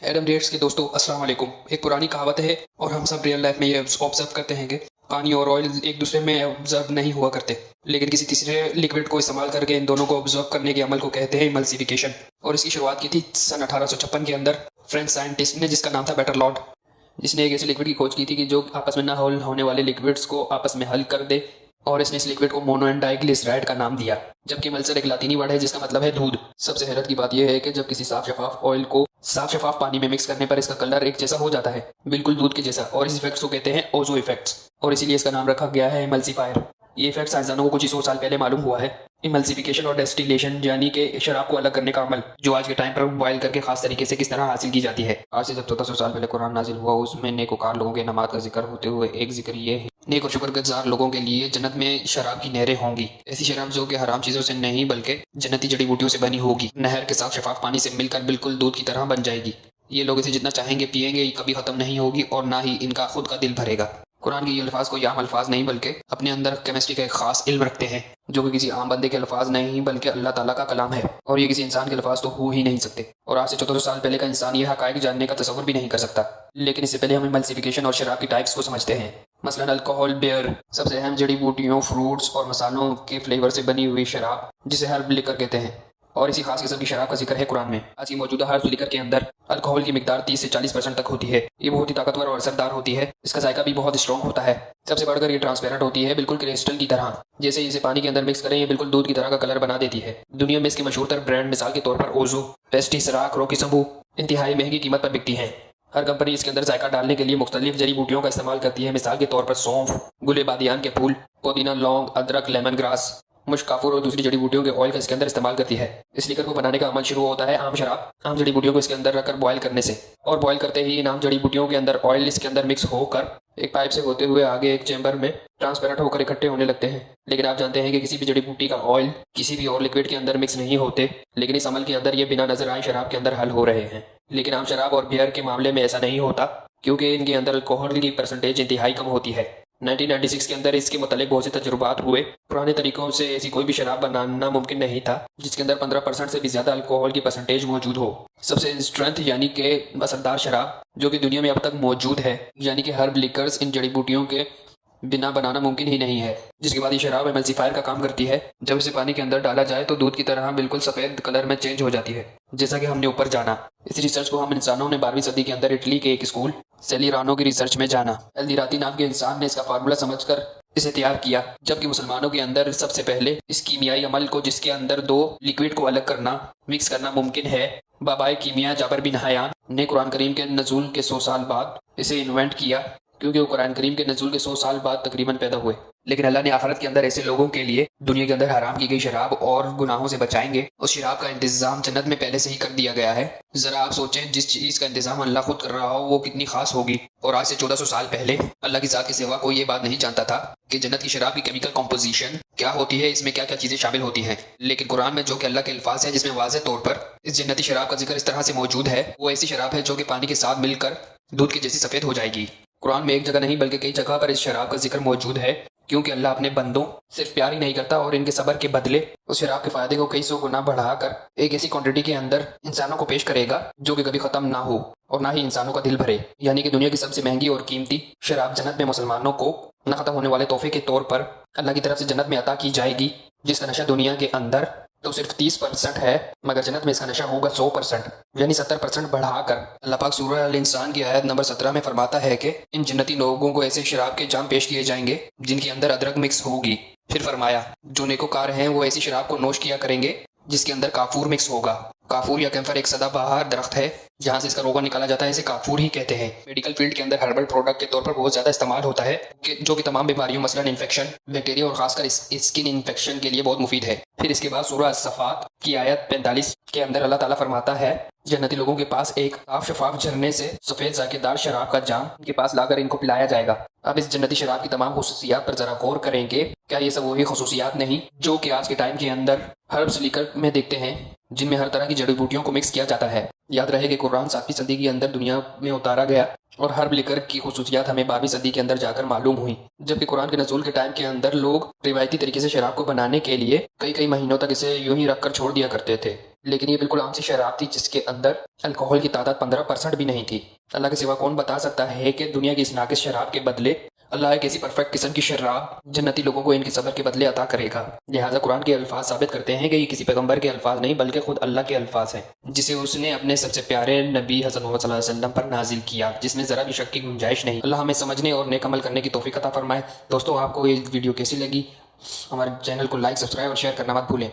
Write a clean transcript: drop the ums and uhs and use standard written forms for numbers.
Adam rates کے دوستوں السلام علیکم۔ ایک پرانی کہاوت ہے اور ہم سب ریئل لائف میں یہ آبزرو کرتے ہیں کہ پانی اور آئل ایک دوسرے میں آبزرو نہیں ہوا کرتے، لیکن کسی تیسرے لکوڈ کو استعمال کر کے ان دونوں کو آبزرو کرنے کے عمل کو کہتے ہیں ایملسیفیکیشن۔ اور اس کی شروعات کی تھی سن 1856 کے اندر فرینچ سائنٹسٹ نے، جس کا نام تھا بیٹر لارڈ، جس نے ایک ایسے لکوڈ کی کھوج کی تھی کہ جو آپس میں نہ حل ہونے والے لکوڈس کو آپس میں حل کر دے، اور اس نے اس لکوڈ کو مونو اینڈ ڈائیگلیسرائڈ کا نام دیا، جبکہ ملسر ایک لاطینی ورڈ ہے جس کا مطلب ہے دودھ۔ سب سے حیرت کی بات یہ ہے کہ جب کسی صاف شفاف آئل کو صاف شفاف پانی میں مکس کرنے پر اس کا کلر ایک جیسا ہو جاتا ہے، بالکل دودھ کے جیسا، اور اس ایفیکٹس کو کہتے ہیں اوزو ایفیکٹس، اور اسی لیے اس کا نام رکھا گیا ہے ایملسیفائر۔ یہ ایفیکٹ سائنسدانوں کو کچھ ہی 100 سال پہلے معلوم ہوا ہے۔ ایملسیفیکیشن اور ڈیسٹیلیشن یعنی کہ شراب کو الگ کرنے کا عمل، جو آج کے ٹائم پر بوائل کر کے خاص طریقے سے کس طرح حاصل کی جاتی ہے۔ آج سے جب 1400 سال پہلے قرآن نازل ہوا، اس میں نیکوکار لوگوں کے نماز کا ذکر ہوتے ہوئے ایک ذکر یہ ہے، نیک اور شکر گزار لوگوں کے لیے جنت میں شراب کی نہریں ہوں گی، ایسی شراب جو کہ حرام چیزوں سے نہیں بلکہ جنتی جڑی بوٹیوں سے بنی ہوگی، نہر کے صاف شفاف پانی سے مل کر بالکل دودھ کی طرح بن جائے گی۔ یہ لوگ اسے جتنا چاہیں گے پیئیں گے، کبھی ختم نہیں ہوگی اور نہ ہی ان کا خود کا دل بھرے گا۔ قرآن کے یہ الفاظ کوئی عام الفاظ نہیں بلکہ اپنے اندر کیمسٹری کا ایک خاص علم رکھتے ہیں، جو کہ کسی عام بندے کے الفاظ نہیں بلکہ اللہ تعالیٰ کا کلام ہے، اور یہ کسی انسان کے الفاظ تو ہو ہی نہیں سکتے، اور آج سے 1400 سال پہلے کا انسان یہ حقائق جاننے کا تصور بھی نہیں کر سکتا۔ لیکن اس سے پہلے ہم ایملسیفیکیشن اور شراب کی ٹائپس کو سمجھتے ہیں۔ مثلاً الکوہول، بیئر، سب سے اہم جڑی بوٹیوں، فروٹس اور مسالوں کے فلیور سے بنی ہوئی شراب، جسے ہرب لیکر کہتے ہیں، اور اسی خاص قسم کی شراب کا ذکر ہے قرآن میں۔ آج کی موجودہ ہرب لیکر کے اندر الکوہول کی مقدار 30 سے 40% تک ہوتی ہے۔ یہ بہت ہی طاقتور اور اثردار ہوتی ہے، اس کا ذائقہ بھی بہت اسٹرانگ ہوتا ہے۔ سب سے بڑھ کر یہ ٹرانسپیرنٹ ہوتی ہے، بالکل کرسٹل کی طرح، جیسے اسے پانی کے اندر مکس کریں یہ بالکل دودھ کی طرح کا کلر بنا دیتی ہے۔ دنیا میں اس کے مشہور تر برانڈ مثال کے طور پر اوزو، پیسٹی، سراک، روکی سمبو انتہائی مہنگی قیمت پر بکتی ہیں۔ ہر کمپنی اس کے اندر ذائقہ ڈالنے کے لیے مختلف جڑی بوٹیوں کا استعمال کرتی ہے، مثال کے طور پر سونف، گلے بادیان کے پھول، پودینہ، لونگ، ادرک، لیمن گراس، مشک کافور اور دوسری جڑی بوٹیوں کے آئل کا اس کے اندر استعمال کرتی ہے۔ اس لیکر کو بنانے کا عمل شروع ہوتا ہے عام شراب، عام جڑی بوٹیوں کو اس کے اندر رکھ کر بوائل کرنے سے، اور بوائل کرتے ہی ان عام جڑی بوٹیوں کے اندر آئل اس کے اندر مکس ہو کر ایک پائپ سے ہوتے ہوئے آگے ایک چیمبر میں ٹرانسپیرنٹ ہو کر اکٹھے ہونے لگتے ہیں۔ لیکن آپ جانتے ہیں کہ کسی بھی جڑی بوٹی کا آئل کسی بھی اور لکوڈ کے اندر مکس نہیں ہوتے، لیکن اس عمل کے اندر یہ بنا نظر آئے شراب کے اندر حل ہو رہے ہیں۔ لیکن عام شراب اور بیئر کے معاملے میں ایسا نہیں ہوتا، کیونکہ ان کے اندر الکوہول کی پرسنٹیج انتہائی کم ہوتی ہے۔ 1996 کے اندر اس کے متعلق بہت سے تجربات ہوئے۔ پرانے طریقوں سے ایسی کوئی بھی شراب بنانا ممکن نہیں تھا جس کے اندر 15% سے بھی زیادہ الکوہول کی پرسنٹیج موجود ہو۔ سب سے اسٹرینتھ یعنی کہ اثردار شراب جو کہ دنیا میں اب تک موجود ہے، یعنی کہ ہرب لیکرز، ان جڑی بوٹیوں کے بنا بنانا ممکن ہی نہیں ہے۔ جس کے بعد یہ شراب ایملسیفائر کا کام کرتی ہے۔ جب اسے پانی کے اندر ڈالا جائے تو دودھ کی طرح بالکل سفید کلر میں چینج ہو جاتی ہے، جیسا کہ ہم نے اوپر جانا۔ اس ریسرچ کو ہم انسانوں نے 12ویں صدی کے اندر اٹلی کے ایک اسکول سیلیرانو کی ریسرچ میں جانا۔ الدیراتی نام کے انسان نے اس کا فارمولا سمجھ کر اسے تیار کیا، جبکہ مسلمانوں کے اندر سب سے پہلے اس کیمیائی عمل کو، جس کے اندر دو لکوڈ کو الگ کرنا، مکس کرنا ممکن ہے، بابائے کیمیا جابر بن حیان نے قرآن کریم کے نزول کے 100 سال بعد اسے انوینٹ کیا، کیونکہ وہ قرآن کریم کے نزول کے 100 سال بعد تقریباً پیدا ہوئے۔ لیکن اللہ نے آخرت کے اندر ایسے لوگوں کے لیے دنیا کے اندر حرام کی گئی شراب اور گناہوں سے بچائیں گے، اس شراب کا انتظام جنت میں پہلے سے ہی کر دیا گیا ہے۔ ذرا آپ سوچیں، جس چیز کا انتظام اللہ خود کر رہا ہو وہ کتنی خاص ہوگی۔ اور آج سے 1400 سال پہلے اللہ کی ذات کے سوا کوئی یہ بات نہیں جانتا تھا کہ جنت کی شراب کی کیمیکل کمپوزیشن کیا ہوتی ہے، اس میں کیا کیا چیزیں شامل ہوتی ہیں۔ لیکن قرآن میں جو کہ اللہ کے الفاظ ہیں، جس میں واضح طور پر اس جنتی شراب کا ذکر اس طرح سے موجود ہے، وہ ایسی شراب ہے جو کہ پانی کے ساتھ مل کر دودھ کی جیسی سفید ہو جائے گی۔ قرآن میں ایک جگہ نہیں بلکہ کئی جگہ پر اس شراب کا ذکر موجود ہے، کیونکہ اللہ اپنے بندوں صرف پیار ہی نہیں کرتا اور ان کے صبر کے بدلے اس شراب کے فائدے کو کئی 100 گنا بڑھا کر ایک ایسی کوانٹٹی کے اندر انسانوں کو پیش کرے گا جو کہ کبھی ختم نہ ہو اور نہ ہی انسانوں کا دل بھرے۔ یعنی کہ دنیا کی سب سے مہنگی اور قیمتی شراب جنت میں مسلمانوں کو نہ ختم ہونے والے تحفے کے طور پر اللہ کی طرف سے جنت میں عطا کی جائے گی، جس کا نشہ دنیا کے اندر تو صرف 30% ہے، مگر جنت میں اس کا نشہ ہوگا 100%، یعنی 70% بڑھا کر۔ اللہ پاک سورہ الانسان کی آیت نمبر 17 میں فرماتا ہے کہ ان جنتی لوگوں کو ایسے شراب کے جام پیش کیے جائیں گے جن کے اندر ادرک مکس ہوگی۔ پھر فرمایا جو نیکوکار ہیں وہ ایسی شراب کو نوش کیا کریں گے جس کے اندر کافور مکس ہوگا۔ کافور یا کیمفر ایک سدا بہار درخت ہے، جہاں سے اس کا روغن نکالا جاتا ہے، اسے کافور ہی کہتے ہیں۔ میڈیکل فیلڈ کے اندر ہربل پروڈکٹ کے طور پر بہت زیادہ استعمال ہوتا ہے، جو کہ تمام بیماریوں مثلاً انفیکشن، بیکٹیریا اور خاص کر اسکن انفیکشن کے لیے بہت مفید ہے۔ پھر اس کے بعد سورہ الصفات کی آیت 45 کے اندر اللہ تعالیٰ فرماتا ہے جنتی لوگوں کے پاس ایک صاف شفاف جھرنے سے سفید ذائقے دار شراب کا جام ان کے پاس لا کر ان کو پلایا جائے گا۔ اب اس جنتی شراب کی تمام خصوصیات پر ذرا غور کریں کہ کیا یہ سب وہی خصوصیات نہیں جو کہ آج کے ٹائم کے اندر ہربس لیکر میں دیکھتے ہیں، جن میں ہر طرح کی جڑی بوٹیوں کو مکس کیا جاتا ہے۔ یاد رہے کہ قرآن 7ویں صدی کے اندر دنیا میں اتارا گیا اور حرب لکر کی خصوصیات ہمیں 12ویں صدی کے اندر جا کر معلوم ہوئی، جبکہ قرآن کے نزول کے ٹائم کے اندر لوگ روایتی طریقے سے شراب کو بنانے کے لیے کئی مہینوں تک اسے یوں ہی رکھ کر چھوڑ دیا کرتے تھے، لیکن یہ بالکل عام سی شراب تھی جس کے اندر الکوہل کی تعداد 15% بھی نہیں تھی۔ اللہ کے سوا کون بتا سکتا ہے کہ دنیا کی اس ناقص شراب کے بدلے اللہ ایک ایسی پرفیکٹ قسم کی شراب جنتی لوگوں کو ان کے صبر کے بدلے عطا کرے گا۔ لہٰذا قرآن کے الفاظ ثابت کرتے ہیں کہ یہ کسی پیغمبر کے الفاظ نہیں بلکہ خود اللہ کے الفاظ ہیں، جسے اس نے اپنے سب سے پیارے نبی حضرت محمد صلی اللہ علیہ وسلم پر نازل کیا، جس میں ذرا بھی شک کی گنجائش نہیں۔ اللہ ہمیں سمجھنے اور نیک عمل کرنے کی توفیق عطا فرمائے۔ دوستوں، آپ کو یہ ویڈیو کیسی لگی؟ ہمارے چینل کو لائک، سبسکرائب اور شیئر کرنا مت بھولیں۔